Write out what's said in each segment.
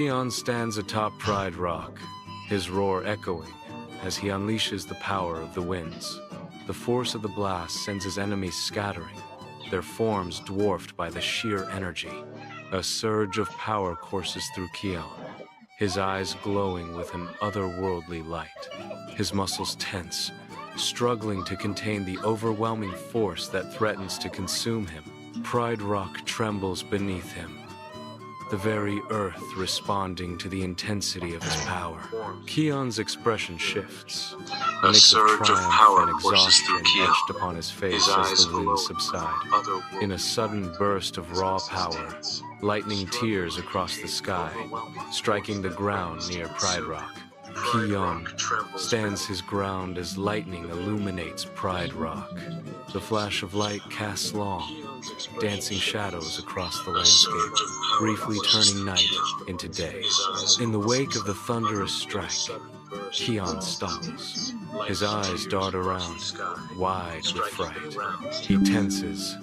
Kion stands atop Pride Rock, his roar echoing as he unleashes the power of the winds. The force of the blast sends his enemies scattering, their forms dwarfed by the sheer energy. A surge of power courses through Kion, his eyes glowing with an otherworldly light. His muscles tense, struggling to contain the overwhelming force that threatens to consume him. Pride Rock trembles beneath him, the very earth responding to the intensity of his power. Kion's expression shifts, a mix of triumph and exhaustion etched upon his face as the winds subside. In a sudden burst of raw power, lightning tears across the sky, striking the ground near Pride Rock. Kion stands his ground as lightning illuminates Pride Rock. The flash of light casts long, dancing shadows across the landscape, briefly turning night into day. In the wake of the thunderous strike, Kion stops. His eyes dart around, wide with fright. He tenses,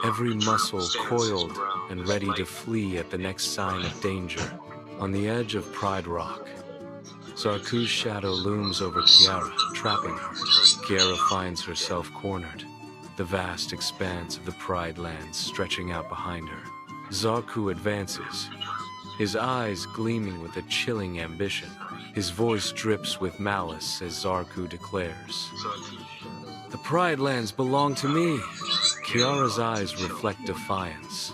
every muscle coiled and ready to flee at the next sign of danger. On the edge of Pride Rock, Zarku's shadow looms over Kiara, trapping her. Kiara finds herself cornered, the vast expanse of the Pride Lands stretching out behind her. Zarku advances, his eyes gleaming with a chilling ambition. His voice drips with malice as Zarku declares, "The Pride Lands belong to me." Kiara's eyes reflect defiance,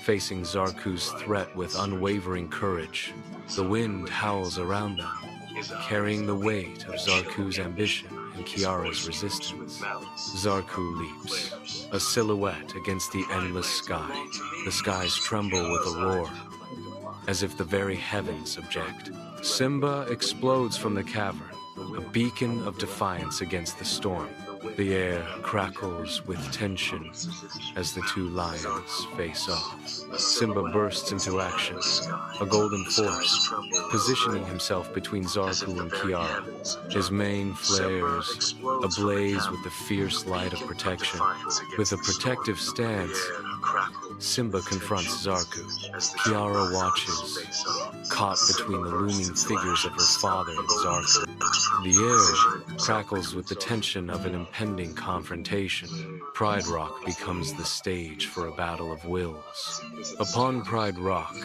facing Zarku's threat with unwavering courage. The wind howls around them, carrying the weight of Zarku's ambition and Kiara's resistance. Zarku leaps, a silhouette against the endless sky. The skies tremble with a roar, as if the very heavens object. Simba explodes from the cavern, a beacon of defiance against the storm. The air crackles with tension as the two lions face off. Simba bursts into action, a golden force, positioning himself between Zarku and Kiara. His mane flares, ablaze with the fierce light of protection. With a protective stance, Simba confronts Zarku. Kiara watches, caught between the looming figures of her father and Zarku. The air crackles with the tension of an impending confrontation. Pride Rock becomes the stage for a battle of wills. Upon Pride Rock,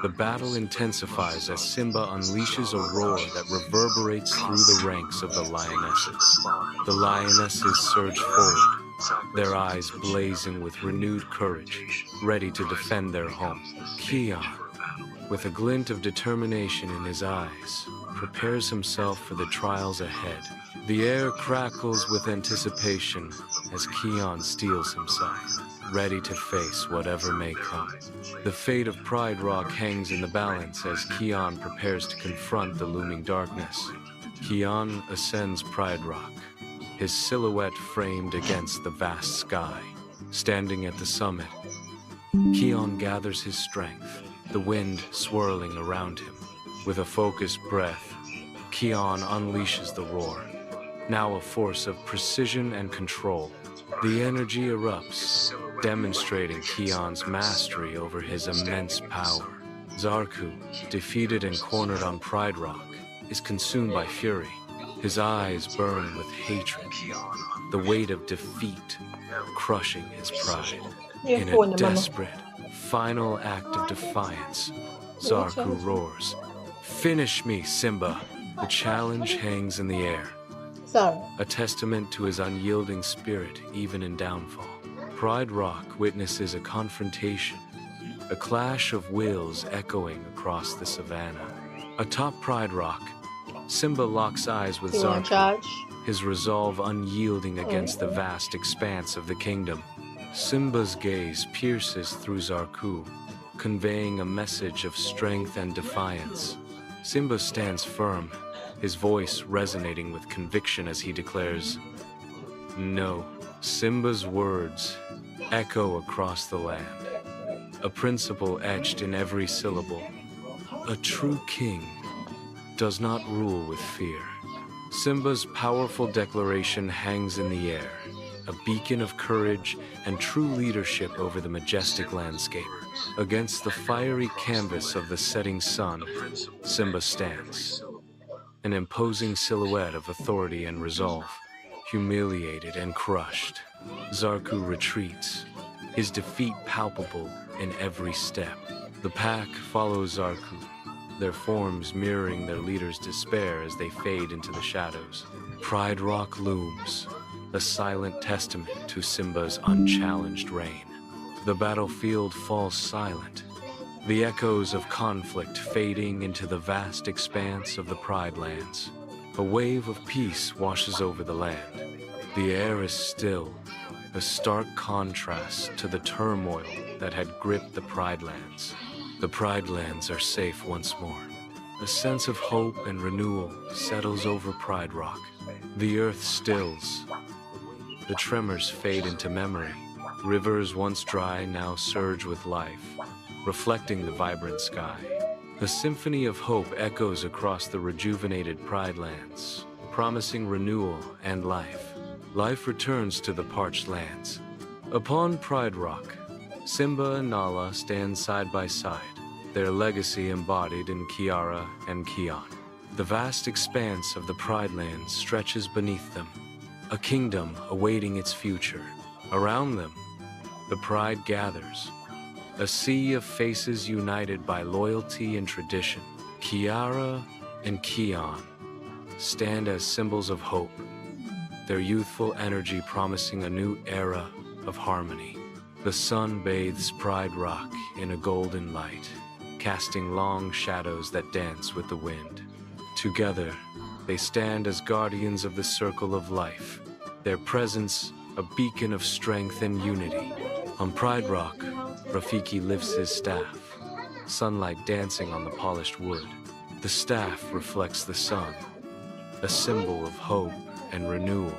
the battle intensifies as Simba unleashes a roar that reverberates through the ranks of the lionesses. The lionesses surge forward, their eyes blazing with renewed courage, ready to defend their home. Kion, with a glint of determination in his eyes, prepares himself for the trials ahead. The air crackles with anticipation as Kion steels himself, ready to face whatever may come. The fate of Pride Rock hangs in the balance as Kion prepares to confront the looming darkness. Kion ascends Pride Rock, his silhouette framed against the vast sky. Standing at the summit, Kion gathers his strength, the wind swirling around him. With a focused breath, Kion unleashes the roar, now a force of precision and control. The energy erupts, demonstrating Kion's mastery over his immense power. Zarku, defeated and cornered on Pride Rock, is consumed by fury. His eyes burn with hatred, the weight of defeat crushing his pride. In a desperate, final act of defiance, Zarku roars, "Finish me, Simba!" The challenge hangs in the air, a testament to his unyielding spirit even in downfall. Pride Rock witnesses a confrontation, a clash of wills echoing across the savannah. Atop Pride Rock, Simba locks eyes with Zarku, his resolve unyielding against the vast expanse of the kingdom. Simba's gaze pierces through Zarku, conveying a message of strength and defiance. Simba stands firm, his voice resonating with conviction as he declares, "No." Simba's words echo across the land, a principle etched in every syllable. A true king does not rule with fear. Simba's powerful declaration hangs in the air, a beacon of courage and true leadership over the majestic landscape. Against the fiery canvas of the setting sun, Simba stands, an imposing silhouette of authority and resolve. Humiliated and crushed, Zarku retreats, his defeat palpable in every step. The pack follows Zarku, their forms mirroring their leader's despair as they fade into the shadows. Pride Rock looms, a silent testament to Simba's unchallenged reign. The battlefield falls silent, the echoes of conflict fading into the vast expanse of the Pride Lands. A wave of peace washes over the land. The air is still, a stark contrast to the turmoil that had gripped the Pride Lands. The Pride Lands are safe once more. A sense of hope and renewal settles over Pride Rock. The earth stills. The tremors fade into memory. Rivers once dry now surge with life, reflecting the vibrant sky. A symphony of hope echoes across the rejuvenated Pride Lands, promising renewal and life. Life returns to the parched lands. Upon Pride Rock, Simba and Nala stand side by side, their legacy embodied in Kiara and Kion. The vast expanse of the Pride Lands stretches beneath them, a kingdom awaiting its future. Around them, the Pride gathers, a sea of faces united by loyalty and tradition. Kiara and Kion stand as symbols of hope, their youthful energy promising a new era of harmony. The sun bathes Pride Rock in a golden light, casting long shadows that dance with the wind. Together, they stand as guardians of the circle of life, their presence a beacon of strength and unity. On Pride Rock, Rafiki lifts his staff, sunlight dancing on the polished wood. The staff reflects the sun, a symbol of hope and renewal.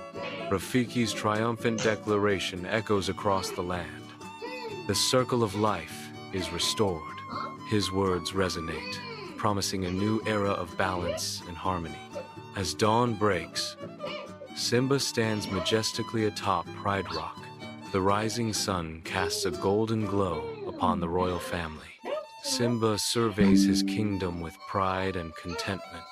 Rafiki's triumphant declaration echoes across the land. The circle of life is restored. His words resonate, promising a new era of balance and harmony. As dawn breaks, Simba stands majestically atop Pride Rock. The rising sun casts a golden glow upon the royal family. Simba surveys his kingdom with pride and contentment.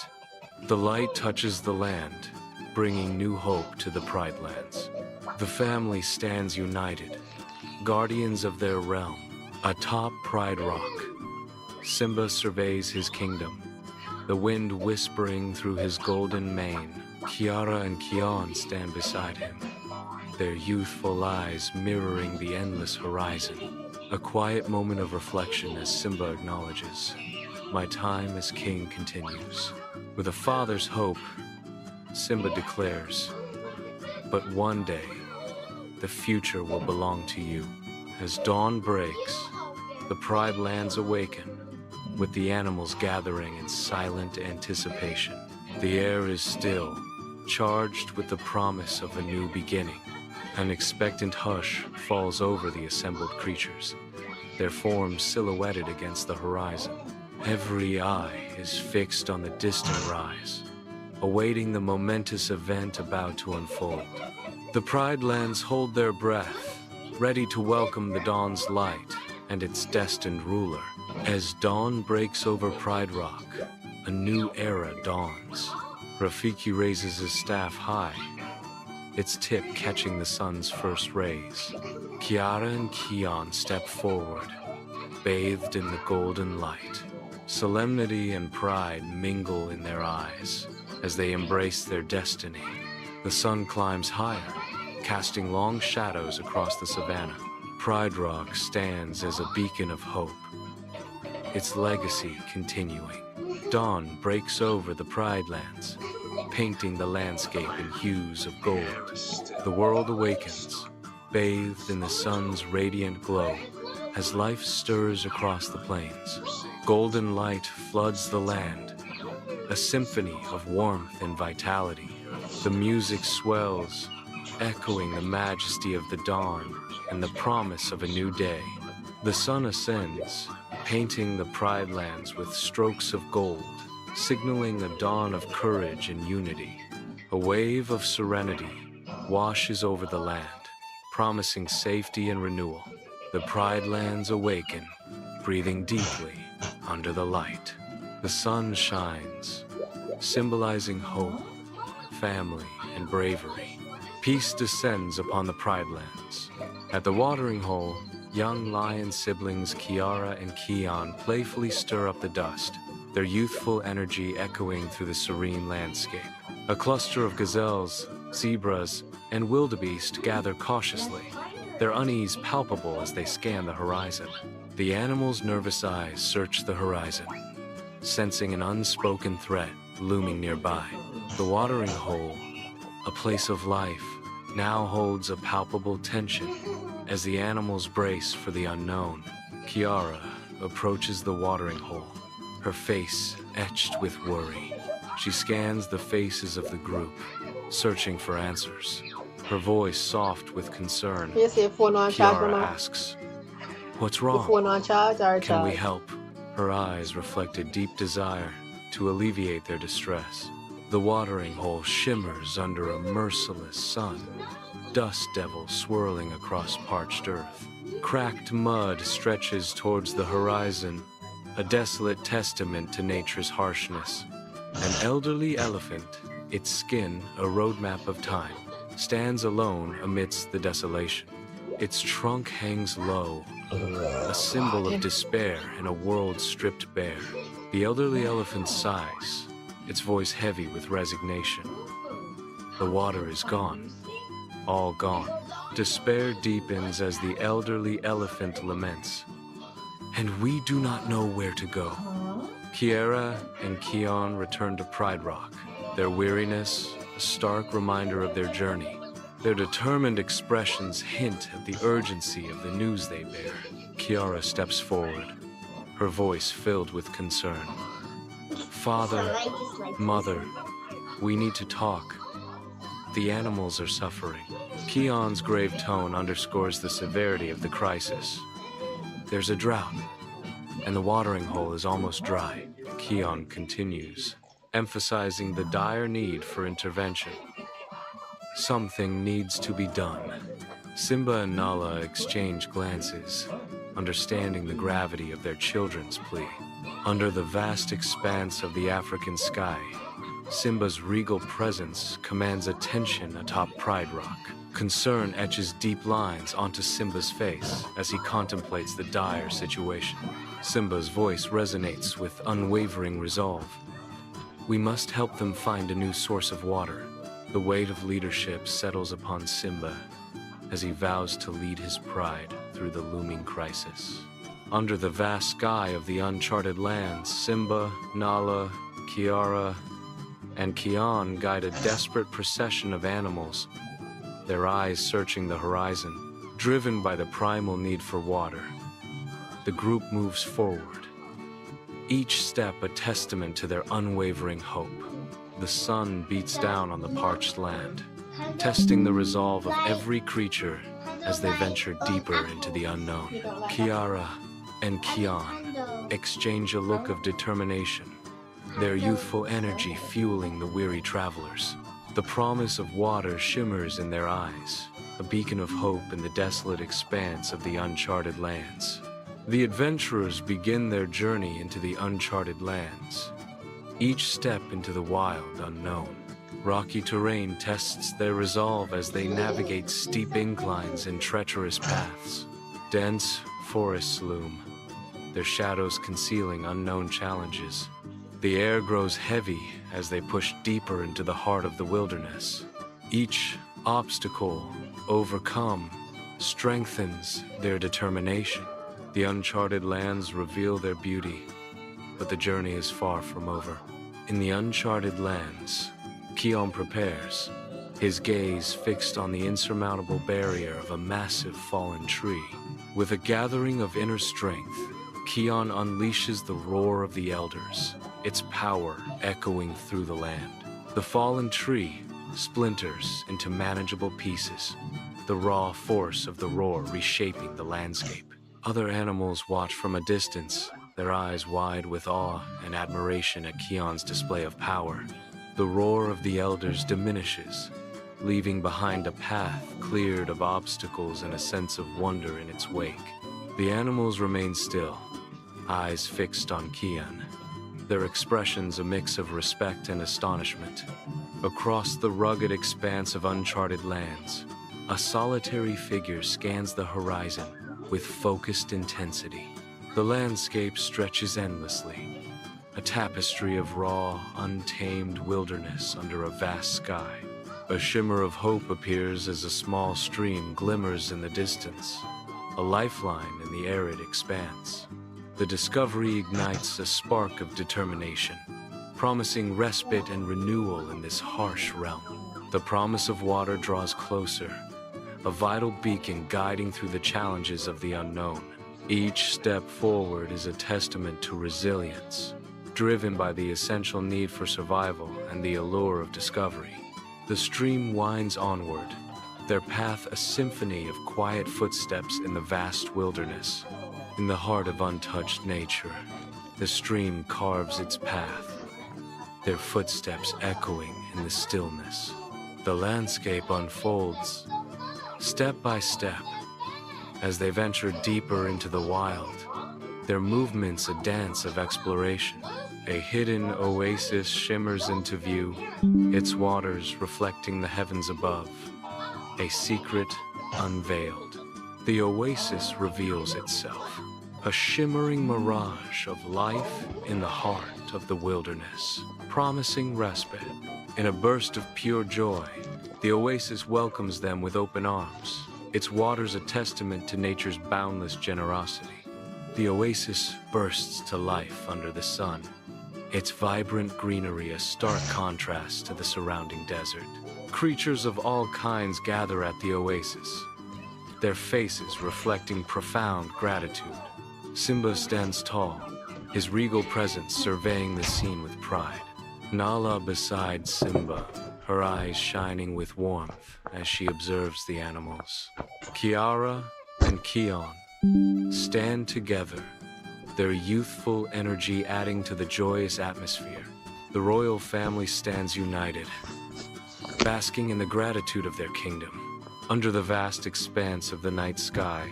The light touches the land, bringing new hope to the Pride Lands. The family stands united, guardians of their realm. Atop Pride Rock, Simba surveys his kingdom, the wind whispering through his golden mane. Kiara and Kion stand beside him, their youthful eyes mirroring the endless horizon. A quiet moment of reflection as Simba acknowledges, "My time as king continues." With a father's hope, Simba declares, "But one day, the future will belong to you." As dawn breaks, the Pride Lands awaken, with the animals gathering in silent anticipation. The air is still, charged with the promise of a new beginning. An expectant hush falls over the assembled creatures, their forms silhouetted against the horizon. Every eye is fixed on the distant rise, awaiting the momentous event about to unfold. The Pride Lands hold their breath, ready to welcome the dawn's light and its destined ruler. As dawn breaks over Pride Rock, a new era dawns. Rafiki raises his staff high, its tip catching the sun's first rays. Kiara and Kion step forward, bathed in the golden light. Solemnity and pride mingle in their eyes as they embrace their destiny. The sun climbs higher, casting long shadows across the savannah. Pride Rock stands as a beacon of hope, its legacy continuing. Dawn breaks over the Pride Lands, painting the landscape in hues of gold. The world awakens, bathed in the sun's radiant glow, as life stirs across the plains. Golden light floods the land, a symphony of warmth and vitality. The music swells, echoing the majesty of the dawn and the promise of a new day. The sun ascends, painting the Pride Lands with strokes of gold, signaling a dawn of courage and unity. A wave of serenity washes over the land, promising safety and renewal. The Pride Lands awaken, breathing deeply under the light. The sun shines, symbolizing hope, family, and bravery. Peace descends upon the Pride Lands. At the watering hole, young lion siblings Kiara and Kion playfully stir up the dust, their youthful energy echoing through the serene landscape. A cluster of gazelles, zebras, and wildebeest gather cautiously, their unease palpable as they scan the horizon. The animals' nervous eyes search the horizon, sensing an unspoken threat looming nearby. The watering hole, a place of life, now holds a palpable tension as the animals brace for the unknown. Kiara approaches the watering hole, her face etched with worry. She scans the faces of the group, searching for answers. Her voice soft with concern. Kiara asks, "What's wrong? Can we help?" Her eyes reflected deep desire to alleviate their distress. The watering hole shimmers under a merciless sun, dust devils swirling across parched earth. Cracked mud stretches towards the horizon, a desolate testament to nature's harshness. An elderly elephant, its skin a roadmap of time, stands alone amidst the desolation. Its trunk hangs low, a symbol of despair in a world stripped bare. The elderly elephant sighs, its voice heavy with resignation. The water is gone, all gone. Despair deepens as the elderly elephant laments, and we do not know where to go. Kiara and Kion return to Pride Rock, their weariness a stark reminder of their journey. Their determined expressions hint at the urgency of the news they bear. Kiara steps forward, her voice filled with concern. "Father, Mother, we need to talk. The animals are suffering." Kion's grave tone underscores the severity of the crisis. "There's a drought, and the watering hole is almost dry." Kion continues, emphasizing the dire need for intervention. Something needs to be done. Simba and Nala exchange glances, understanding the gravity of their children's plea. Under the vast expanse of the African sky, Simba's regal presence commands attention atop Pride Rock. Concern etches deep lines onto Simba's face as he contemplates the dire situation. Simba's voice resonates with unwavering resolve. We must help them find a new source of water. The weight of leadership settles upon Simba as he vows to lead his pride through the looming crisis. Under the vast sky of the uncharted lands, Simba, Nala, Kiara, and Kion guide a desperate procession of animals, their eyes searching the horizon, driven by the primal need for water. The group moves forward, each step a testament to their unwavering hope. The sun beats down on the parched land, testing the resolve of every creature as they venture deeper into the unknown. Kiara and Kion exchange a look of determination, their youthful energy fueling the weary travelers. The promise of water shimmers in their eyes, a beacon of hope in the desolate expanse of the uncharted lands. The adventurers begin their journey into the uncharted lands, each step into the wild unknown. Rocky terrain tests their resolve as they navigate steep inclines and treacherous paths. Dense forests loom, their shadows concealing unknown challenges. The air grows heavy as they push deeper into the heart of the wilderness. Each obstacle overcome strengthens their determination. The uncharted lands reveal their beauty, but the journey is far from over. In the uncharted lands, Kion prepares, his gaze fixed on the insurmountable barrier of a massive fallen tree. With a gathering of inner strength, Kion unleashes the roar of the elders, its power echoing through the land. The fallen tree splinters into manageable pieces, the raw force of the roar reshaping the landscape. Other animals watch from a distance, their eyes wide with awe and admiration at Kion's display of power. The roar of the elders diminishes, leaving behind a path cleared of obstacles and a sense of wonder in its wake. The animals remain still, eyes fixed on Kion, their expressions a mix of respect and astonishment. Across the rugged expanse of uncharted lands, a solitary figure scans the horizon with focused intensity. The landscape stretches endlessly, a tapestry of raw, untamed wilderness under a vast sky. A shimmer of hope appears as a small stream glimmers in the distance, a lifeline in the arid expanse. The discovery ignites a spark of determination, promising respite and renewal in this harsh realm. The promise of water draws closer, a vital beacon guiding through the challenges of the unknown. Each step forward is a testament to resilience, driven by the essential need for survival and the allure of discovery. The stream winds onward, their path a symphony of quiet footsteps in the vast wilderness. In the heart of untouched nature, the stream carves its path, their footsteps echoing in the stillness. The landscape unfolds, step by step, as they venture deeper into the wild, their movements a dance of exploration. A hidden oasis shimmers into view, its waters reflecting the heavens above. A secret unveiled. The oasis reveals itself, a shimmering mirage of life in the heart of the wilderness, promising respite. In a burst of pure joy, the oasis welcomes them with open arms, its waters a testament to nature's boundless generosity. The oasis bursts to life under the sun, its vibrant greenery a stark contrast to the surrounding desert. Creatures of all kinds gather at the oasis, their faces reflecting profound gratitude. Simba stands tall, his regal presence surveying the scene with pride. Nala beside Simba, her eyes shining with warmth as she observes the animals. Kiara and Kion stand together, their youthful energy adding to the joyous atmosphere. The royal family stands united, basking in the gratitude of their kingdom. Under the vast expanse of the night sky,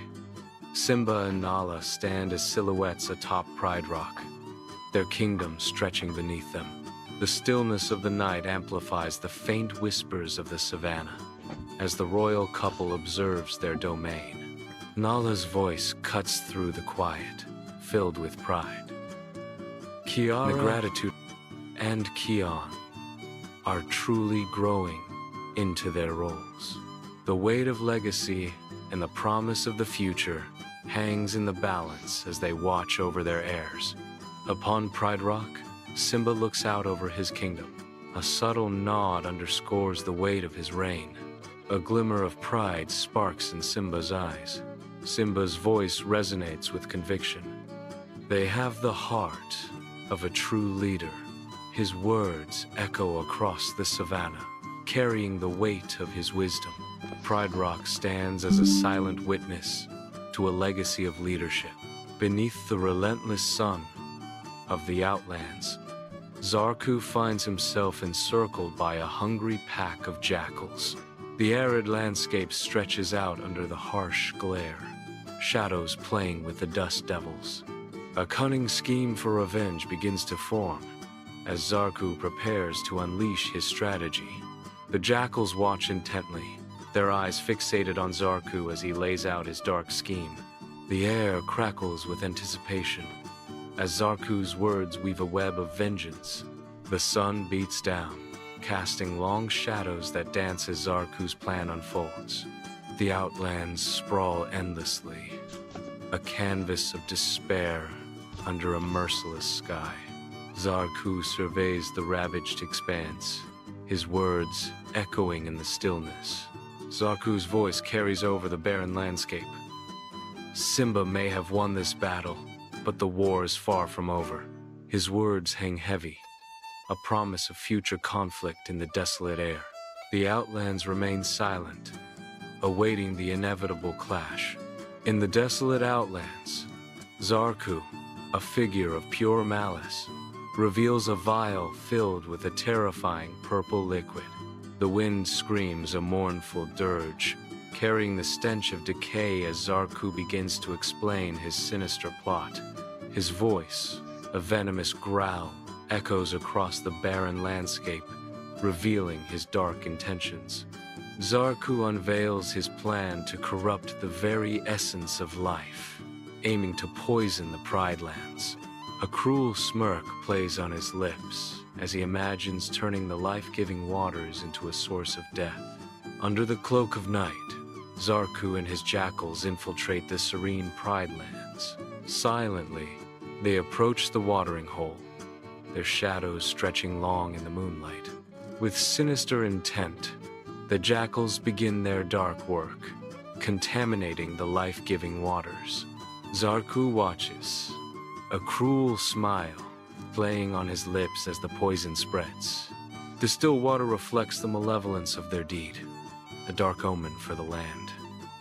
Simba and Nala stand as silhouettes atop Pride Rock, their kingdom stretching beneath them. The stillness of the night amplifies the faint whispers of the savannah as the royal couple observes their domain. Nala's voice cuts through the quiet, filled with pride. Kiara, the gratitude, and Kion are truly growing into their roles. The weight of legacy and the promise of the future hangs in the balance as they watch over their heirs. Upon Pride Rock, Simba looks out over his kingdom. A subtle nod underscores the weight of his reign. A glimmer of pride sparks in Simba's eyes. Simba's voice resonates with conviction. They have the heart of a true leader. His words echo across the savannah, carrying the weight of his wisdom. Pride Rock stands as a silent witness to a legacy of leadership. Beneath the relentless sun of the Outlands, Zarku finds himself encircled by a hungry pack of jackals. The arid landscape stretches out under the harsh glare, shadows playing with the dust devils. A cunning scheme for revenge begins to form as Zarku prepares to unleash his strategy. The jackals watch intently, their eyes fixated on Zarku as he lays out his dark scheme. The air crackles with anticipation as Zarku's words weave a web of vengeance. The sun beats down, casting long shadows that dance as Zarku's plan unfolds. The Outlands sprawl endlessly, a canvas of despair under a merciless sky. Zarku surveys the ravaged expanse, his words echoing in the stillness. Zarku's voice carries over the barren landscape. Simba may have won this battle, but the war is far from over. His words hang heavy, a promise of future conflict in the desolate air. The Outlands remain silent, awaiting the inevitable clash. In the desolate Outlands, Zarku, a figure of pure malice, reveals a vial filled with a terrifying purple liquid. The wind screams a mournful dirge, carrying the stench of decay as Zarku begins to explain his sinister plot. His voice, a venomous growl, echoes across the barren landscape, revealing his dark intentions. Zarku unveils his plan to corrupt the very essence of life, aiming to poison the Pride Lands. A cruel smirk plays on his lips as he imagines turning the life-giving waters into a source of death. Under the cloak of night, Zarku and his jackals infiltrate the serene Pride Lands. Silently, they approach the watering hole, their shadows stretching long in the moonlight. With sinister intent, the jackals begin their dark work, contaminating the life-giving waters. Zarku watches, a cruel smile playing on his lips as the poison spreads. The still water reflects the malevolence of their deed, a dark omen for the land.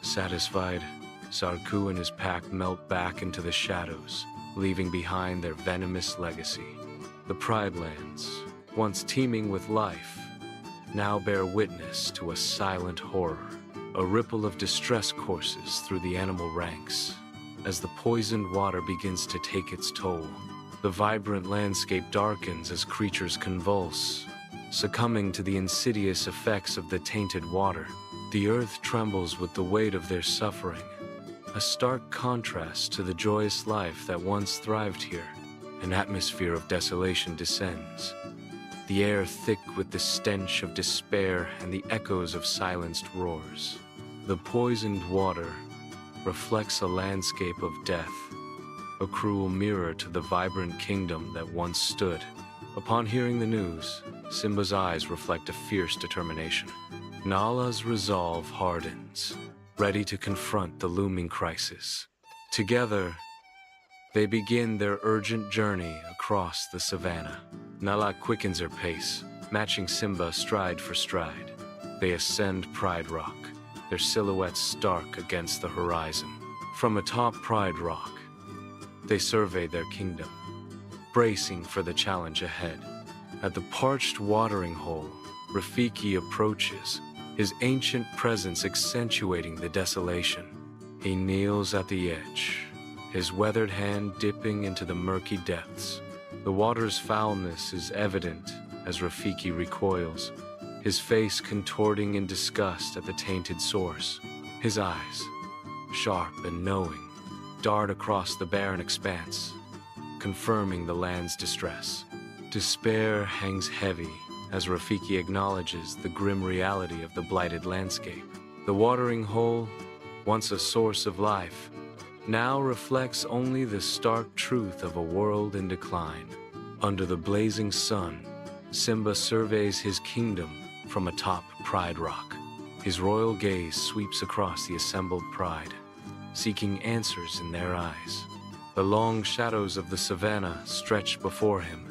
Satisfied, Zarku and his pack melt back into the shadows, leaving behind their venomous legacy. The Pride Lands, once teeming with life, now bear witness to a silent horror. A ripple of distress courses through the animal ranks as the poisoned water begins to take its toll. The vibrant landscape darkens as creatures convulse, succumbing to the insidious effects of the tainted water. The earth trembles with the weight of their suffering, a stark contrast to the joyous life that once thrived here. An atmosphere of desolation descends, the air thick with the stench of despair and the echoes of silenced roars. The poisoned water reflects a landscape of death, a cruel mirror to the vibrant kingdom that once stood. Upon hearing the news, Simba's eyes reflect a fierce determination. Nala's resolve hardens, ready to confront the looming crisis. Together, they begin their urgent journey across the savannah. Nala quickens her pace, matching Simba stride for stride. They ascend Pride Rock, their silhouettes stark against the horizon. From atop Pride Rock, they survey their kingdom, bracing for the challenge ahead. At the parched watering hole, Rafiki approaches, his ancient presence accentuating the desolation. He kneels at the edge, his weathered hand dipping into the murky depths. The water's foulness is evident as Rafiki recoils, his face contorting in disgust at the tainted source. His eyes, sharp and knowing, dart across the barren expanse, confirming the land's distress. Despair hangs heavy as Rafiki acknowledges the grim reality of the blighted landscape. The watering hole, once a source of life, now reflects only the stark truth of a world in decline. Under the blazing sun, Simba surveys his kingdom from atop Pride Rock. His royal gaze sweeps across the assembled pride, seeking answers in their eyes. The long shadows of the savannah stretch before him,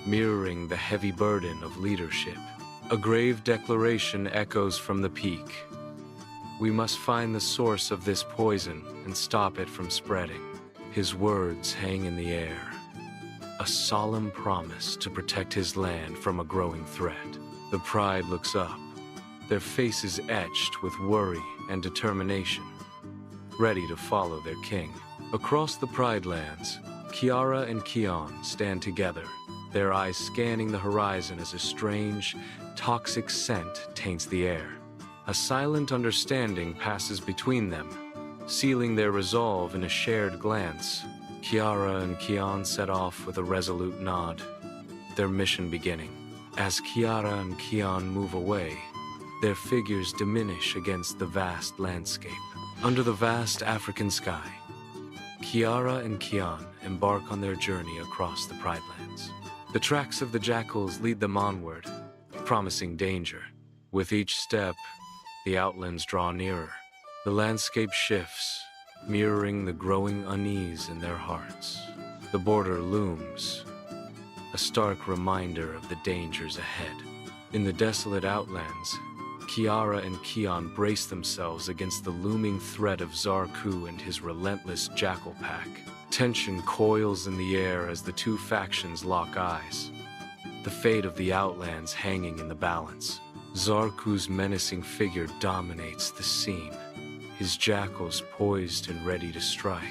mirroring the heavy burden of leadership. A grave declaration echoes from the peak. We must find the source of this poison and stop it from spreading. His words hang in the air, a solemn promise to protect his land from a growing threat. The pride looks up, their faces etched with worry and determination, ready to follow their king. Across the Pride Lands, Kiara and Kion stand together, their eyes scanning the horizon as a strange, toxic scent taints the air. A silent understanding passes between them, sealing their resolve in a shared glance. Kiara and Kion set off with a resolute nod, their mission beginning. As Kiara and Kion move away, their figures diminish against the vast landscape. Under the vast African sky, Kiara and Kion embark on their journey across the Pride Lands. The tracks of the jackals lead them onward, promising danger. With each step, the outlands draw nearer. The landscape shifts, mirroring the growing unease in their hearts. The border looms, a stark reminder of the dangers ahead. In the desolate outlands, Kiara and Kion brace themselves against the looming threat of Zarku and his relentless jackal pack. Tension coils in the air as the two factions lock eyes, the fate of the outlands hanging in the balance. Zarku's menacing figure dominates the scene, his jackals poised and ready to strike.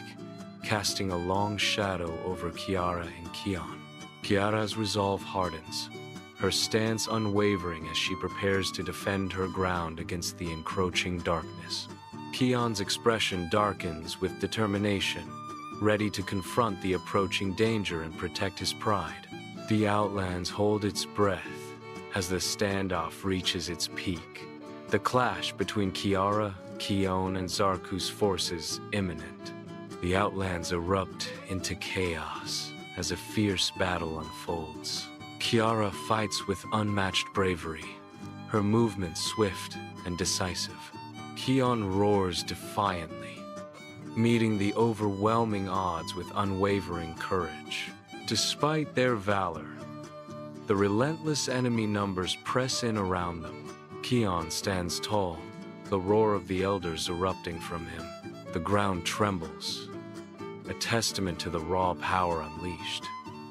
casting a long shadow over Kiara and Kion. Kiara's resolve hardens, her stance unwavering as she prepares to defend her ground against the encroaching darkness. Kion's expression darkens with determination, ready to confront the approaching danger and protect his pride. The Outlands hold its breath as the standoff reaches its peak. The clash between Kiara, Kion, and Zarku's forces imminent. The Outlands erupt into chaos as a fierce battle unfolds. Kiara fights with unmatched bravery, her movements swift and decisive. Kion roars defiantly, meeting the overwhelming odds with unwavering courage. Despite their valor, the relentless enemy numbers press in around them. Kion stands tall, the roar of the elders erupting from him. The ground trembles, a testament to the raw power unleashed.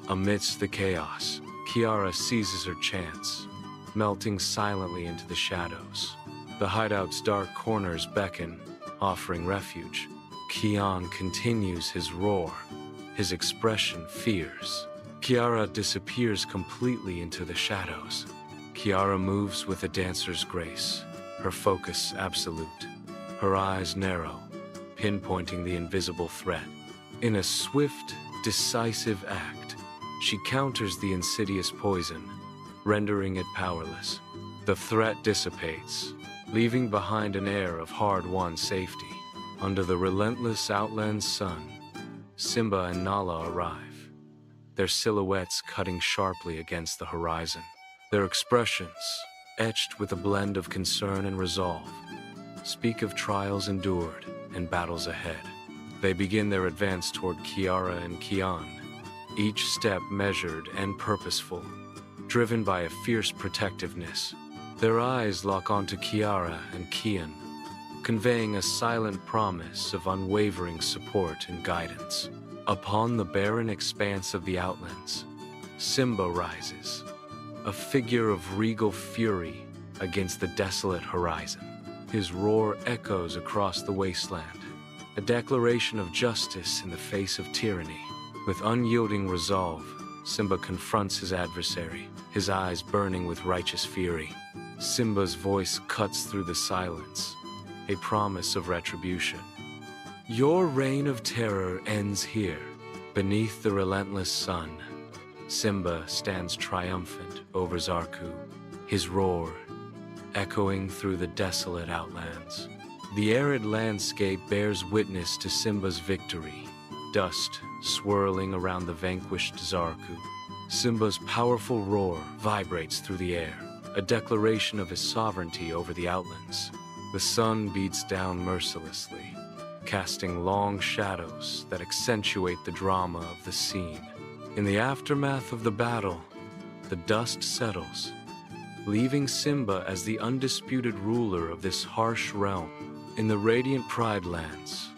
Amidst the chaos, Kiara seizes her chance, melting silently into the shadows. The hideout's dark corners beckon, offering refuge. Kion continues his roar, his expression fierce. Kiara disappears completely into the shadows. Kiara moves with a dancer's grace, her focus absolute, her eyes narrow, pinpointing the invisible threat. In a swift, decisive act, she counters the insidious poison, rendering it powerless. The threat dissipates, leaving behind an air of hard-won safety. Under the relentless Outland sun, Simba and Nala arrive, their silhouettes cutting sharply against the horizon. Their expressions, etched with a blend of concern and resolve, speak of trials endured and battles ahead. They begin their advance toward Kiara and Kion, each step measured and purposeful, driven by a fierce protectiveness. Their eyes lock onto Kiara and Kion, conveying a silent promise of unwavering support and guidance. Upon the barren expanse of the Outlands, Simba rises, a figure of regal fury against the desolate horizon. His roar echoes across the wasteland, a declaration of justice in the face of tyranny. With unyielding resolve, Simba confronts his adversary, his eyes burning with righteous fury. Simba's voice cuts through the silence, a promise of retribution. Your reign of terror ends here. Beneath the relentless sun, Simba stands triumphant over Zarku, his roar echoing through the desolate Outlands. The arid landscape bears witness to Simba's victory, dust swirling around the vanquished Zarku. Simba's powerful roar vibrates through the air, a declaration of his sovereignty over the Outlands. The sun beats down mercilessly, casting long shadows that accentuate the drama of the scene. In the aftermath of the battle, the dust settles, leaving Simba as the undisputed ruler of this harsh realm. In the radiant Pride Lands,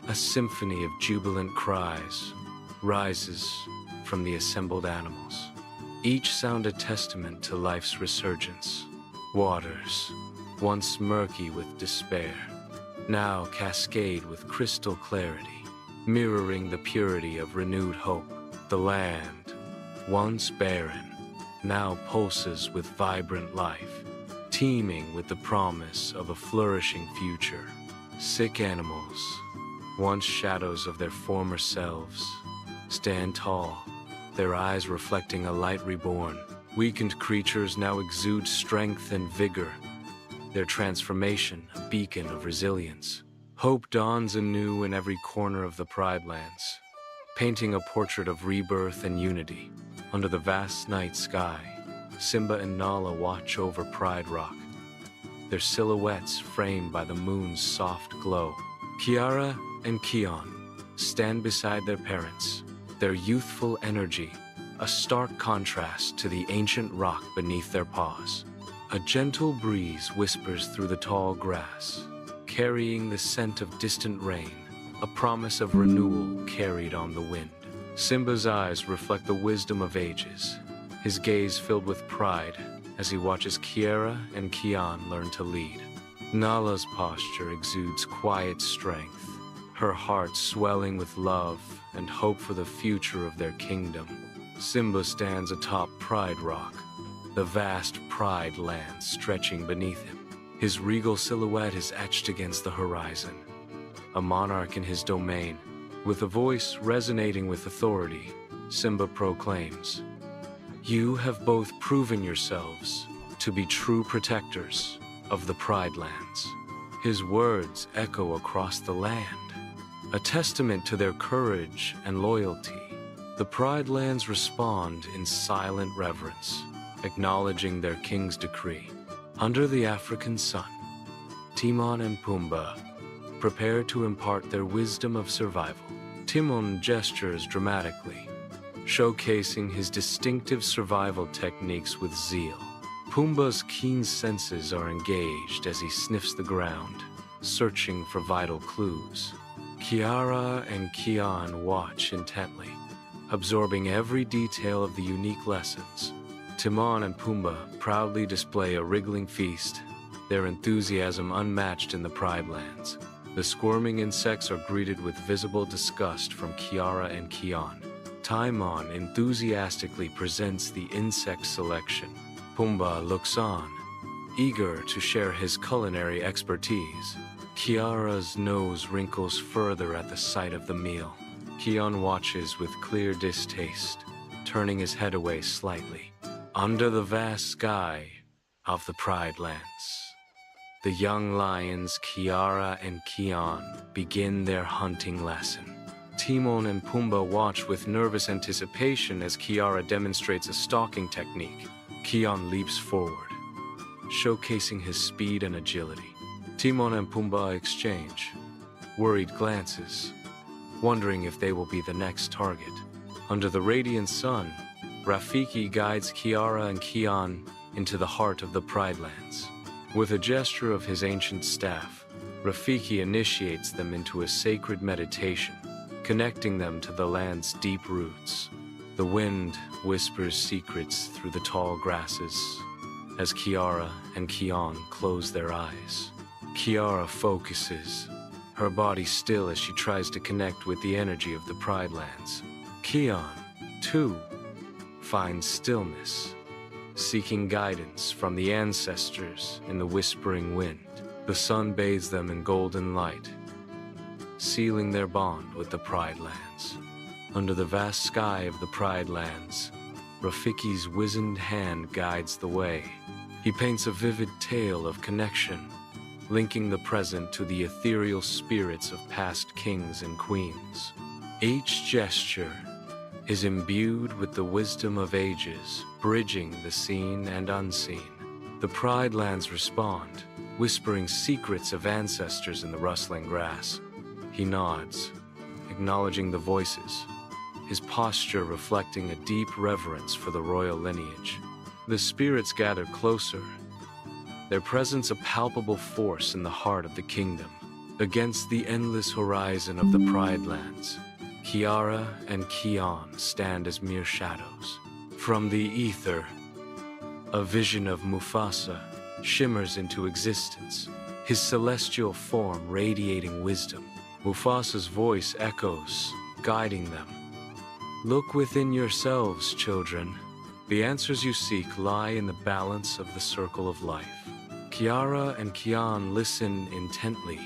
a symphony of jubilant cries rises from the assembled animals, each sound a testament to life's resurgence. Waters, once murky with despair, now cascade with crystal clarity, mirroring the purity of renewed hope. The land, once barren, now pulses with vibrant life, teeming with the promise of a flourishing future. Sick animals, once shadows of their former selves, stand tall, their eyes reflecting a light reborn. Weakened creatures now exude strength and vigor, their transformation a beacon of resilience. Hope dawns anew in every corner of the Pride Lands, painting a portrait of rebirth and unity. Under the vast night sky, Simba and Nala watch over Pride Rock, their silhouettes framed by the moon's soft glow. Kiara and Kion stand beside their parents, their youthful energy a stark contrast to the ancient rock beneath their paws. A gentle breeze whispers through the tall grass, carrying the scent of distant rain, a promise of renewal carried on the wind. Simba's eyes reflect the wisdom of ages, his gaze filled with pride as he watches Kiara and Kion learn to lead. Nala's posture exudes quiet strength, her heart swelling with love and hope for the future of their kingdom. Simba stands atop Pride Rock, the vast Pride land stretching beneath him. His regal silhouette is etched against the horizon, a monarch in his domain. With a voice resonating with authority, Simba proclaims, "You have both proven yourselves to be true protectors of the Pride Lands." His words echo across the land, a testament to their courage and loyalty. The Pride Lands respond in silent reverence, acknowledging their king's decree. Under the African sun, Timon and Pumbaa prepare to impart their wisdom of survival. Timon gestures dramatically, showcasing his distinctive survival techniques with zeal. Pumbaa's keen senses are engaged as he sniffs the ground, searching for vital clues. Kiara and Kion watch intently, absorbing every detail of the unique lessons. Timon and Pumbaa proudly display a wriggling feast, their enthusiasm unmatched in the Pride Lands. The squirming insects are greeted with visible disgust from Kiara and Kion. Timon enthusiastically presents the insect selection. Pumbaa looks on, eager to share his culinary expertise. Kiara's nose wrinkles further at the sight of the meal. Kion watches with clear distaste, turning his head away slightly. Under the vast sky of the Pride Lands, the young lions Kiara and Kion begin their hunting lesson. Timon and Pumbaa watch with nervous anticipation as Kiara demonstrates a stalking technique. Kion leaps forward, showcasing his speed and agility. Timon and Pumbaa exchange worried glances, wondering if they will be the next target. Under the radiant sun, Rafiki guides Kiara and Kion into the heart of the Pride Lands. With a gesture of his ancient staff, Rafiki initiates them into a sacred meditation, connecting them to the land's deep roots. The wind whispers secrets through the tall grasses as Kiara and Kion close their eyes. Kiara focuses, her body still as she tries to connect with the energy of the Pride Lands. Kion, too, finds stillness, seeking guidance from the ancestors in the whispering wind. The sun bathes them in golden light, sealing their bond with the Pride Lands. Under the vast sky of the Pride Lands, Rafiki's wizened hand guides the way. He paints a vivid tale of connection, linking the present to the ethereal spirits of past kings and queens. Each gesture is imbued with the wisdom of ages, bridging the seen and unseen. The Pride Lands respond, whispering secrets of ancestors in the rustling grass. He nods, acknowledging the voices, his posture reflecting a deep reverence for the royal lineage. The spirits gather closer, their presence a palpable force in the heart of the kingdom. Against the endless horizon of the Pride Lands, Kiara and Kion stand as mere shadows. From the ether, a vision of Mufasa shimmers into existence, his celestial form radiating wisdom. Mufasa's voice echoes, guiding them. Look within yourselves, children. The answers you seek lie in the balance of the circle of life. Kiara and Kion listen intently,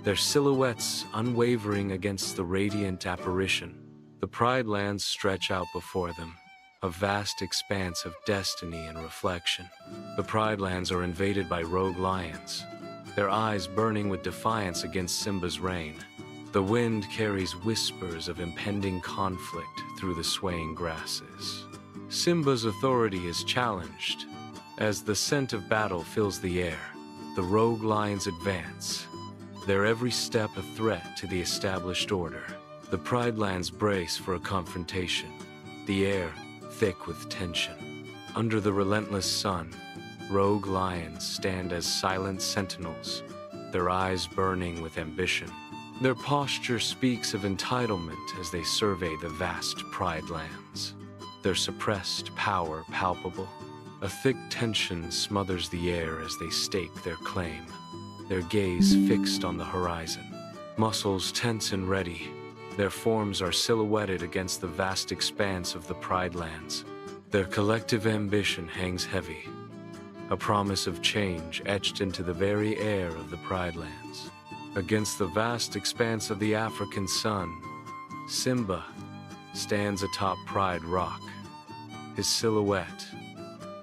their silhouettes unwavering against the radiant apparition. The Pride Lands stretch out before them, a vast expanse of destiny and reflection. The Pride Lands are invaded by rogue lions, their eyes burning with defiance against Simba's reign. The wind carries whispers of impending conflict through the swaying grasses. Simba's authority is challenged. As the scent of battle fills the air, the rogue lions advance, their every step a threat to the established order. The Pride Lands brace for a confrontation, the air thick with tension. Under the relentless sun, rogue lions stand as silent sentinels, their eyes burning with ambition. Their posture speaks of entitlement as they survey the vast Pride Lands, their suppressed power palpable. A thick tension smothers the air as they stake their claim, their gaze fixed on the horizon. muscles tense and ready. Their forms are silhouetted against the vast expanse of the Pride Lands. Their collective ambition hangs heavy, a promise of change etched into the very air of the Pride Lands. Against the vast expanse of the African sun, Simba stands atop Pride Rock, his silhouette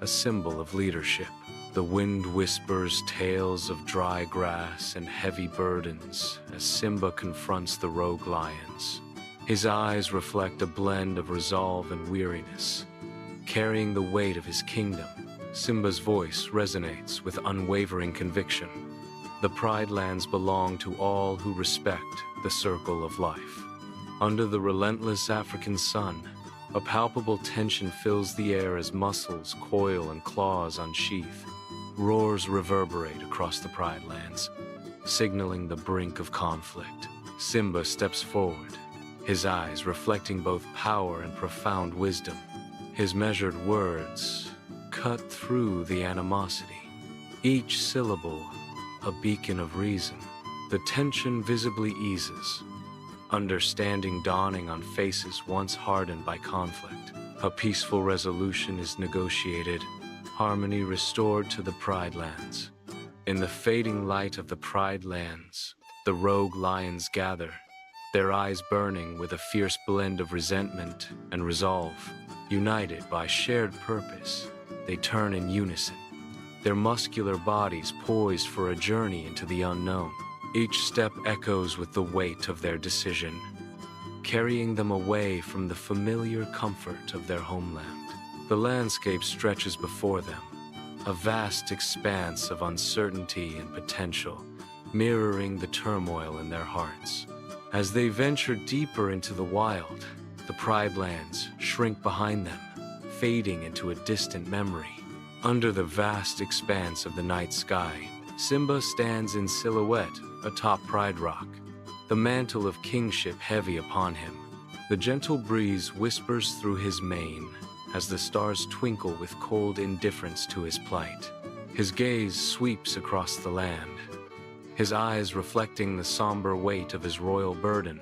a symbol of leadership. The wind whispers tales of dry grass and heavy burdens as Simba confronts the rogue lions. His eyes reflect a blend of resolve and weariness. Carrying the weight of his kingdom, Simba's voice resonates with unwavering conviction. The Pride Lands belong to all who respect the circle of life. Under the relentless African sun, a palpable tension fills the air as muscles coil and claws unsheath. Roars reverberate across the Pride Lands, signaling the brink of conflict. Simba steps forward, his eyes reflecting both power and profound wisdom. His measured words cut through the animosity, each syllable a beacon of reason. The tension visibly eases, understanding dawning on faces once hardened by conflict. A peaceful resolution is negotiated, harmony restored to the Pride Lands. In the fading light of the Pride Lands, the rogue lions gather, their eyes burning with a fierce blend of resentment and resolve. United by shared purpose, they turn in unison, their muscular bodies poised for a journey into the unknown. Each step echoes with the weight of their decision, carrying them away from the familiar comfort of their homeland. The landscape stretches before them, a vast expanse of uncertainty and potential, mirroring the turmoil in their hearts. As they venture deeper into the wild, the Pride Lands shrink behind them, fading into a distant memory. Under the vast expanse of the night sky, Simba stands in silhouette atop Pride Rock, the mantle of kingship heavy upon him. The gentle breeze whispers through his mane as the stars twinkle with cold indifference to his plight. His gaze sweeps across the land, his eyes reflecting the somber weight of his royal burden.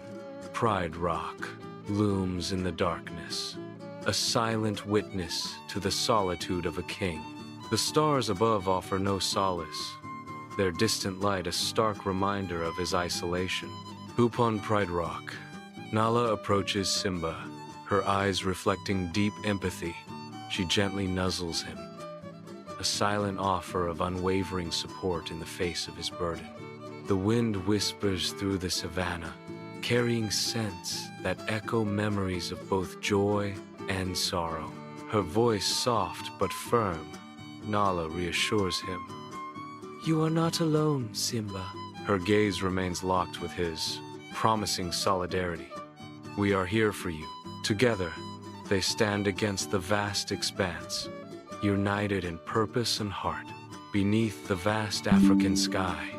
Pride Rock looms in the darkness, a silent witness to the solitude of a king. The stars above offer no solace, their distant light a stark reminder of his isolation. Upon Pride Rock, Nala approaches Simba, her eyes reflecting deep empathy. She gently nuzzles him, a silent offer of unwavering support in the face of his burden. The wind whispers through the savannah, carrying scents that echo memories of both joy and sorrow. Her voice soft but firm, Nala reassures him. "You are not alone, Simba." Her gaze remains locked with his, promising solidarity. "We are here for you." Together, they stand against the vast expanse, united in purpose and heart. Beneath the vast African sky,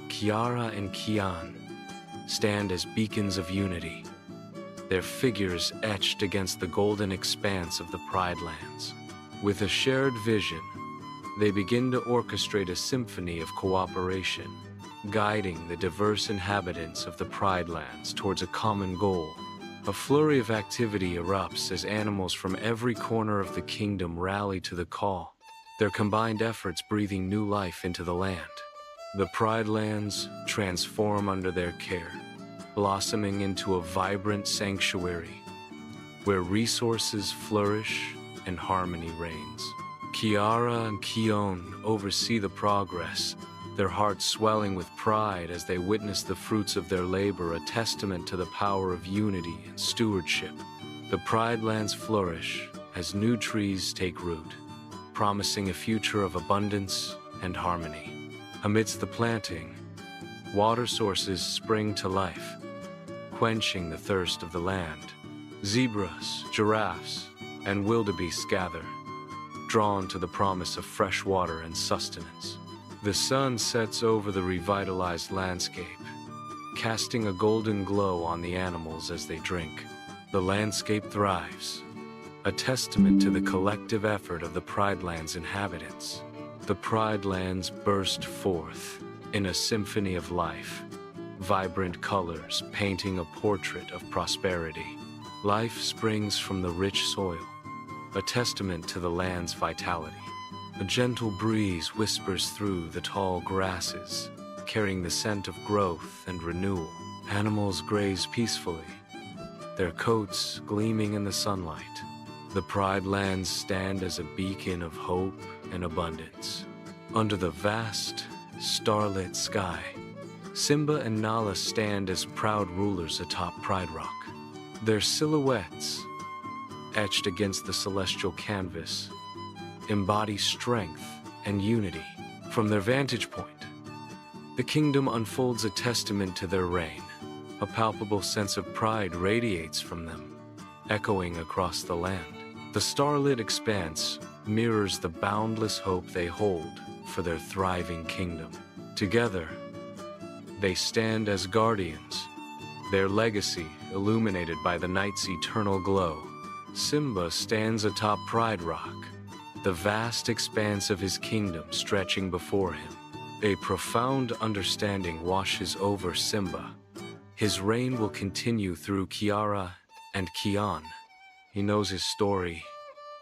Kiara and Kion stand as beacons of unity, their figures etched against the golden expanse of the Pride Lands. With a shared vision, they begin to orchestrate a symphony of cooperation, guiding the diverse inhabitants of the Pride Lands towards a common goal. A flurry of activity erupts as animals from every corner of the kingdom rally to the call, their combined efforts breathing new life into the land. The Pride Lands transform under their care, blossoming into a vibrant sanctuary where resources flourish and harmony reigns. Kiara and Kion oversee the progress, their hearts swelling with pride as they witness the fruits of their labor, a testament to the power of unity and stewardship. The Pride Lands flourish as new trees take root, promising a future of abundance and harmony. Amidst the planting, water sources spring to life, quenching the thirst of the land. Zebras, giraffes, and wildebeests gather, drawn to the promise of fresh water and sustenance. The sun sets over the revitalized landscape, casting a golden glow on the animals as they drink. The landscape thrives, a testament to the collective effort of the Pride Lands inhabitants. The Pride Lands burst forth in a symphony of life, vibrant colors painting a portrait of prosperity. Life springs from the rich soil, a testament to the land's vitality. A gentle breeze whispers through the tall grasses, carrying the scent of growth and renewal. Animals graze peacefully, their coats gleaming in the sunlight. The Pride Lands stand as a beacon of hope and abundance. Under the vast, starlit sky, Simba and Nala stand as proud rulers atop Pride Rock. Their silhouettes, etched against the celestial canvas, embody strength and unity. From their vantage point, the kingdom unfolds a testament to their reign. A palpable sense of pride radiates from them, echoing across the land. The starlit expanse mirrors the boundless hope they hold for their thriving kingdom. Together, they stand as guardians, their legacy illuminated by the night's eternal glow. Simba stands atop Pride Rock, the vast expanse of his kingdom stretching before him. A profound understanding washes over Simba. His reign will continue through Kiara and Kion. He knows his story.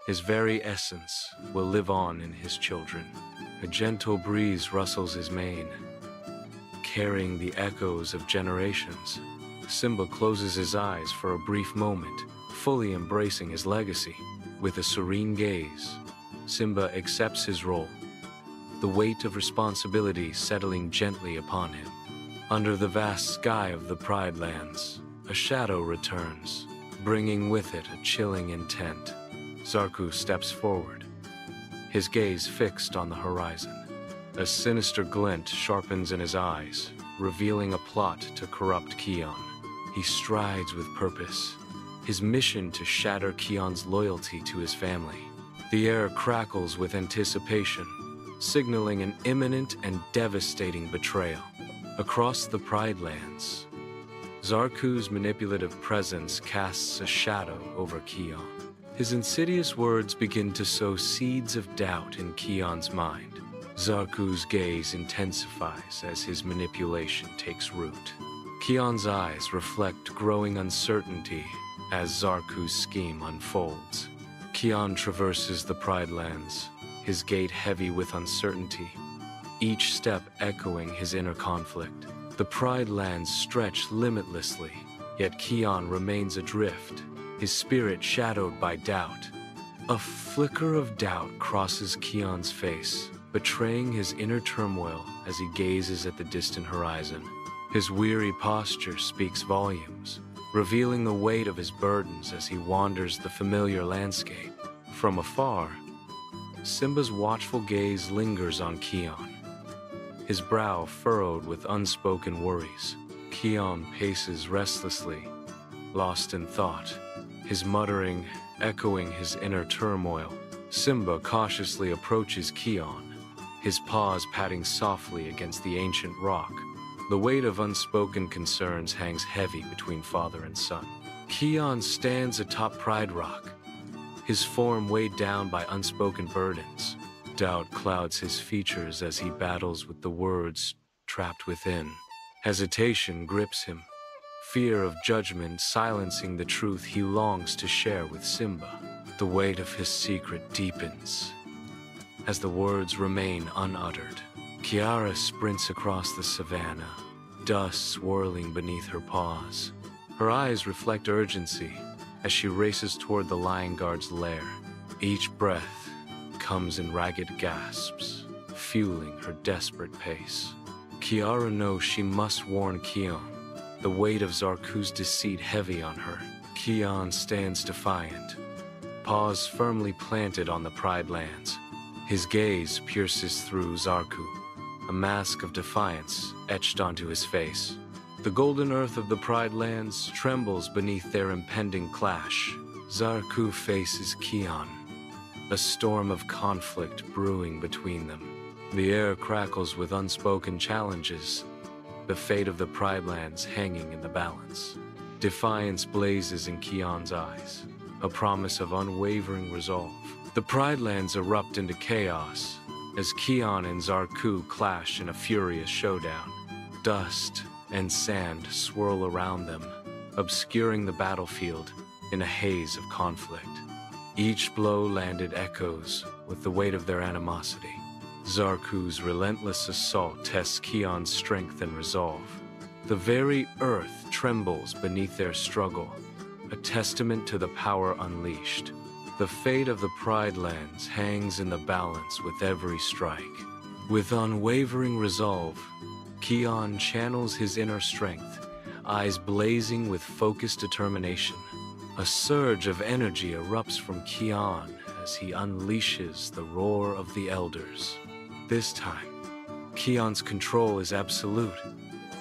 His very essence will live on in his children. A gentle breeze rustles his mane, carrying the echoes of generations. Simba closes his eyes for a brief moment, fully embracing his legacy. With a serene gaze, Simba accepts his role, the weight of responsibility settling gently upon him. Under the vast sky of the Pride Lands, a shadow returns, bringing with it a chilling intent. Zarku steps forward, his gaze fixed on the horizon. A sinister glint sharpens in his eyes, revealing a plot to corrupt Kion. He strides with purpose, his mission to shatter Kion's loyalty to his family. The air crackles with anticipation, signaling an imminent and devastating betrayal. Across the Pride Lands, Zarku's manipulative presence casts a shadow over Kion. His insidious words begin to sow seeds of doubt in Kion's mind. Zarku's gaze intensifies as his manipulation takes root. Kion's eyes reflect growing uncertainty as Zarku's scheme unfolds. Kion traverses the Pride Lands, his gait heavy with uncertainty, each step echoing his inner conflict. The Pride Lands stretch limitlessly, yet Kion remains adrift, his spirit shadowed by doubt. A flicker of doubt crosses Kion's face, betraying his inner turmoil as he gazes at the distant horizon. His weary posture speaks volumes, revealing the weight of his burdens as he wanders the familiar landscape. From afar, Simba's watchful gaze lingers on Kion, his brow furrowed with unspoken worries. Kion paces restlessly, lost in thought, his muttering echoing his inner turmoil. Simba cautiously approaches Kion, his paws patting softly against the ancient rock. The weight of unspoken concerns hangs heavy between father and son. Kion stands atop Pride Rock, his form weighed down by unspoken burdens. Doubt clouds his features as he battles with the words trapped within. Hesitation grips him, fear of judgment silencing the truth he longs to share with Simba. The weight of his secret deepens as the words remain unuttered. Kiara sprints across the savannah, dust swirling beneath her paws. Her eyes reflect urgency as she races toward the lion guard's lair. Each breath comes in ragged gasps, fueling her desperate pace. Kiara knows she must warn Kion, the weight of Zarku's deceit heavy on her. Kion stands defiant, paws firmly planted on the Pride Lands. His gaze pierces through Zarku, a mask of defiance etched onto his face. The golden earth of the Pride Lands trembles beneath their impending clash. Zarku faces Kion, a storm of conflict brewing between them. The air crackles with unspoken challenges, the fate of the Pride Lands hanging in the balance. Defiance blazes in Kion's eyes, a promise of unwavering resolve. The Pride Lands erupt into chaos as Kion and Zarku clash in a furious showdown. Dust and sand swirl around them, obscuring the battlefield in a haze of conflict. Each blow landed echoes with the weight of their animosity. Zarku's relentless assault tests Kion's strength and resolve. The very earth trembles beneath their struggle, a testament to the power unleashed. The fate of the Pride Lands hangs in the balance with every strike. With unwavering resolve, Kion channels his inner strength, eyes blazing with focused determination. A surge of energy erupts from Kion as he unleashes the roar of the elders. This time, Kion's control is absolute,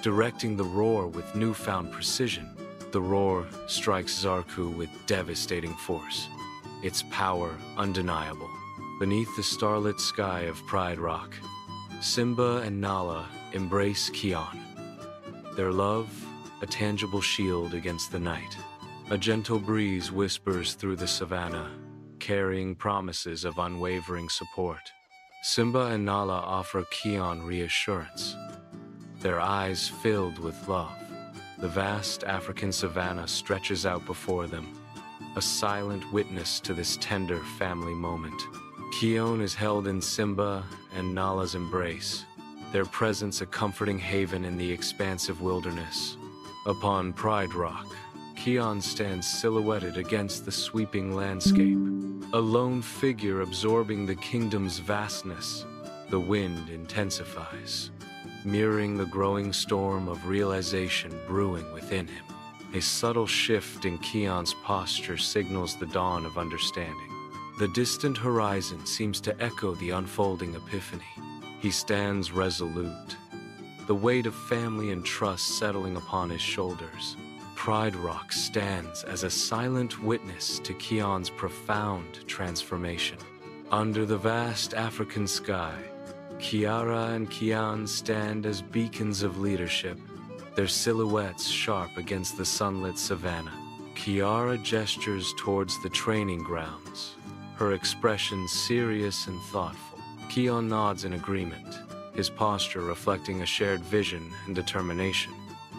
directing the roar with newfound precision. The roar strikes Zarku with devastating force, its power undeniable. Beneath the starlit sky of Pride Rock, Simba and Nala embrace Kion. Their love, a tangible shield against the night. A gentle breeze whispers through the savannah, carrying promises of unwavering support. Simba and Nala offer Kion reassurance, their eyes filled with love. The vast African savanna stretches out before them, a silent witness to this tender family moment. Kion is held in Simba and Nala's embrace, their presence a comforting haven in the expansive wilderness. Upon Pride Rock, Kion stands silhouetted against the sweeping landscape, a lone figure absorbing the kingdom's vastness. The wind intensifies, mirroring the growing storm of realization brewing within him. A subtle shift in Kion's posture signals the dawn of understanding. The distant horizon seems to echo the unfolding epiphany. He stands resolute, the weight of family and trust settling upon his shoulders. Pride Rock stands as a silent witness to Kion's profound transformation. Under the vast African sky, Kiara and Kion stand as beacons of leadership, their silhouettes sharp against the sunlit savannah. Kiara gestures towards the training grounds, her expression serious and thoughtful. Kion nods in agreement, his posture reflecting a shared vision and determination.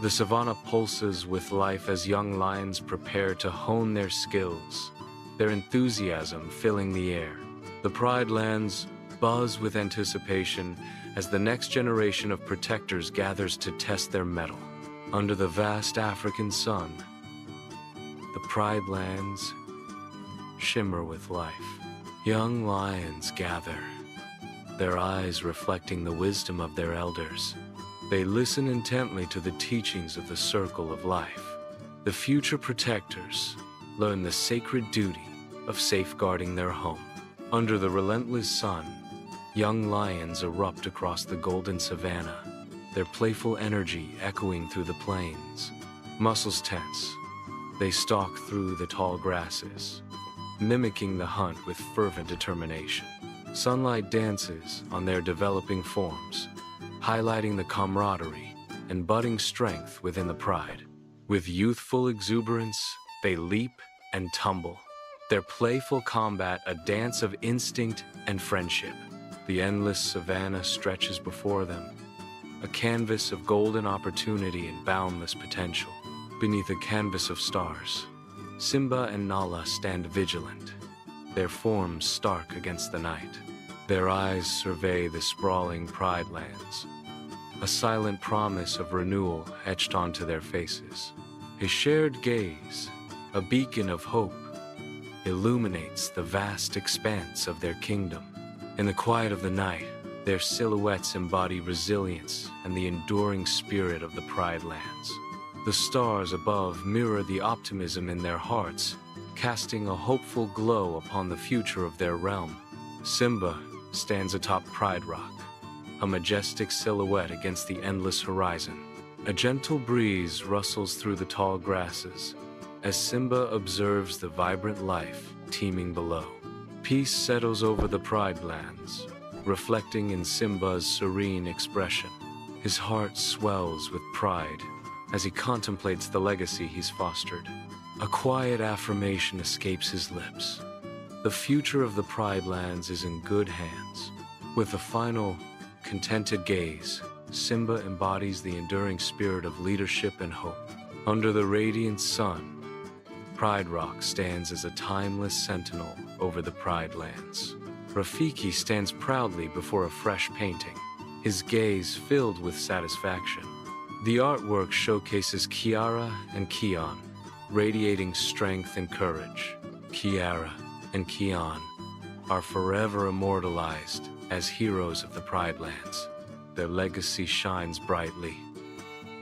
The savannah pulses with life as young lions prepare to hone their skills, their enthusiasm filling the air. The Pride Lands buzz with anticipation as the next generation of protectors gathers to test their mettle. Under the vast African sun, the Pride Lands shimmer with life. Young lions gather, their eyes reflecting the wisdom of their elders. They listen intently to the teachings of the circle of life. The future protectors learn the sacred duty of safeguarding their home. Under the relentless sun, young lions erupt across the golden savannah, their playful energy echoing through the plains. Muscles tense, they stalk through the tall grasses, mimicking the hunt with fervent determination. Sunlight dances on their developing forms, highlighting the camaraderie and budding strength within the pride. With youthful exuberance, they leap and tumble, their playful combat a dance of instinct and friendship. The endless savannah stretches before them, a canvas of golden opportunity and boundless potential. Beneath a canvas of stars, Simba and Nala stand vigilant, their forms stark against the night. Their eyes survey the sprawling Pride Lands, a silent promise of renewal etched onto their faces. A shared gaze, a beacon of hope, illuminates the vast expanse of their kingdom. In the quiet of the night, their silhouettes embody resilience and the enduring spirit of the Pride Lands. The stars above mirror the optimism in their hearts, casting a hopeful glow upon the future of their realm. Simba stands atop Pride Rock, a majestic silhouette against the endless horizon. A gentle breeze rustles through the tall grasses as Simba observes the vibrant life teeming below. Peace settles over the Pride Lands, reflecting in Simba's serene expression. His heart swells with pride as he contemplates the legacy he's fostered. A quiet affirmation escapes his lips. The future of the Pride Lands is in good hands. With a final, contented gaze, Simba embodies the enduring spirit of leadership and hope. Under the radiant sun, Pride Rock stands as a timeless sentinel over the Pride Lands. Rafiki stands proudly before a fresh painting, his gaze filled with satisfaction. The artwork showcases Kiara and Kion, radiating strength and courage. Kiara and Kion are forever immortalized as heroes of the Pride Lands. Their legacy shines brightly,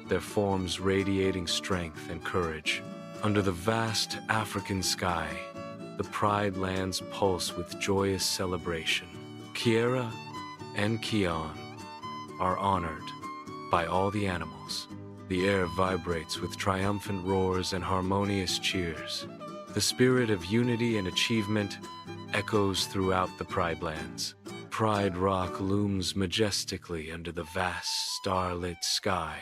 their forms radiating strength and courage. Under the vast African sky, the Pride Lands pulse with joyous celebration. Kiara and Kion are honored by all the animals. The air vibrates with triumphant roars and harmonious cheers. The spirit of unity and achievement echoes throughout the Pride Lands. Pride Rock looms majestically under the vast starlit sky,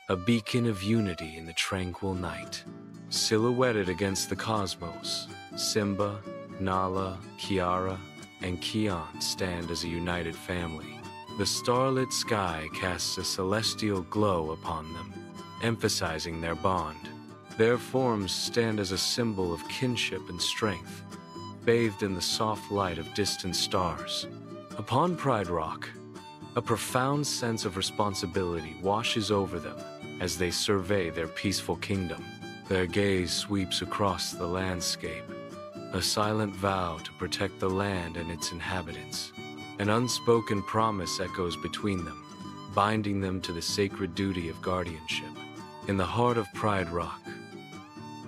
a beacon of unity in the tranquil night. Silhouetted against the cosmos, Simba, Nala, Kiara, and Kion stand as a united family. The starlit sky casts a celestial glow upon them, emphasizing their bond. Their forms stand as a symbol of kinship and strength, bathed in the soft light of distant stars. Upon Pride Rock, a profound sense of responsibility washes over them as they survey their peaceful kingdom. Their gaze sweeps across the landscape, a silent vow to protect the land and its inhabitants. An unspoken promise echoes between them, binding them to the sacred duty of guardianship. In the heart of Pride Rock,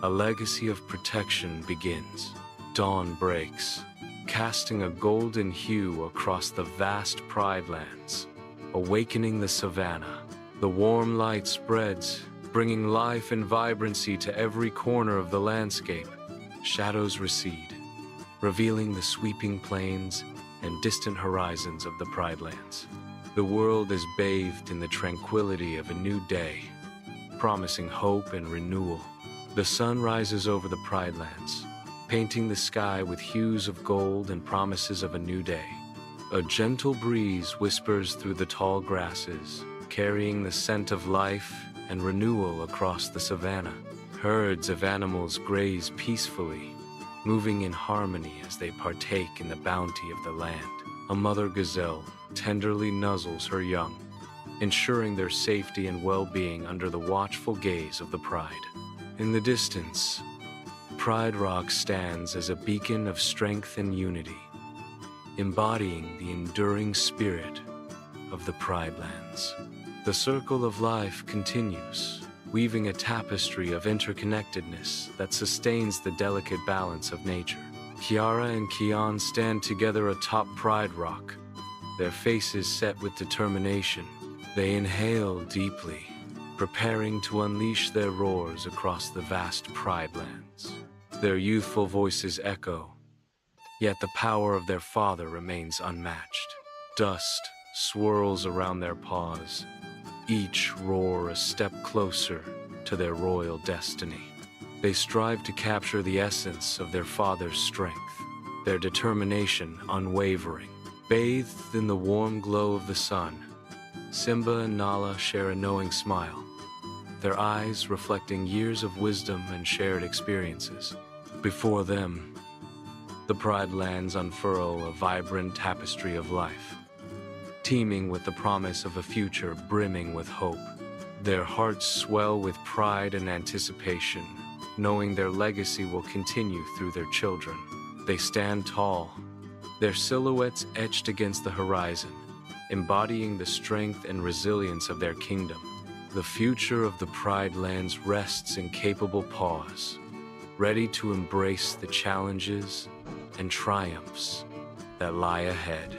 a legacy of protection begins. Dawn breaks, casting a golden hue across the vast Pride Lands, awakening the savannah. The warm light spreads, bringing life and vibrancy to every corner of the landscape. Shadows recede, revealing the sweeping plains and distant horizons of the Pride Lands. The world is bathed in the tranquility of a new day, promising hope and renewal. The sun rises over the Pride Lands, painting the sky with hues of gold and promises of a new day. A gentle breeze whispers through the tall grasses, carrying the scent of life and renewal across the savannah. Herds of animals graze peacefully, moving in harmony as they partake in the bounty of the land. A mother gazelle tenderly nuzzles her young, ensuring their safety and well-being under the watchful gaze of the pride. In the distance, Pride Rock stands as a beacon of strength and unity, embodying the enduring spirit of the Pride Lands. The circle of life continues, weaving a tapestry of interconnectedness that sustains the delicate balance of nature. Kiara and Kion stand together atop Pride Rock, their faces set with determination. They inhale deeply, preparing to unleash their roars across the vast Pride Lands. Their youthful voices echo, yet the power of their father remains unmatched. Dust swirls around their paws, each roar a step closer to their royal destiny. They strive to capture the essence of their father's strength, their determination unwavering. Bathed in the warm glow of the sun, Simba and Nala share a knowing smile, their eyes reflecting years of wisdom and shared experiences. Before them, the Pride Lands unfurl a vibrant tapestry of life, teeming with the promise of a future brimming with hope. Their hearts swell with pride and anticipation, knowing their legacy will continue through their children. They stand tall, their silhouettes etched against the horizon, embodying the strength and resilience of their kingdom. The future of the Pride Lands rests in capable paws, ready to embrace the challenges and triumphs that lie ahead.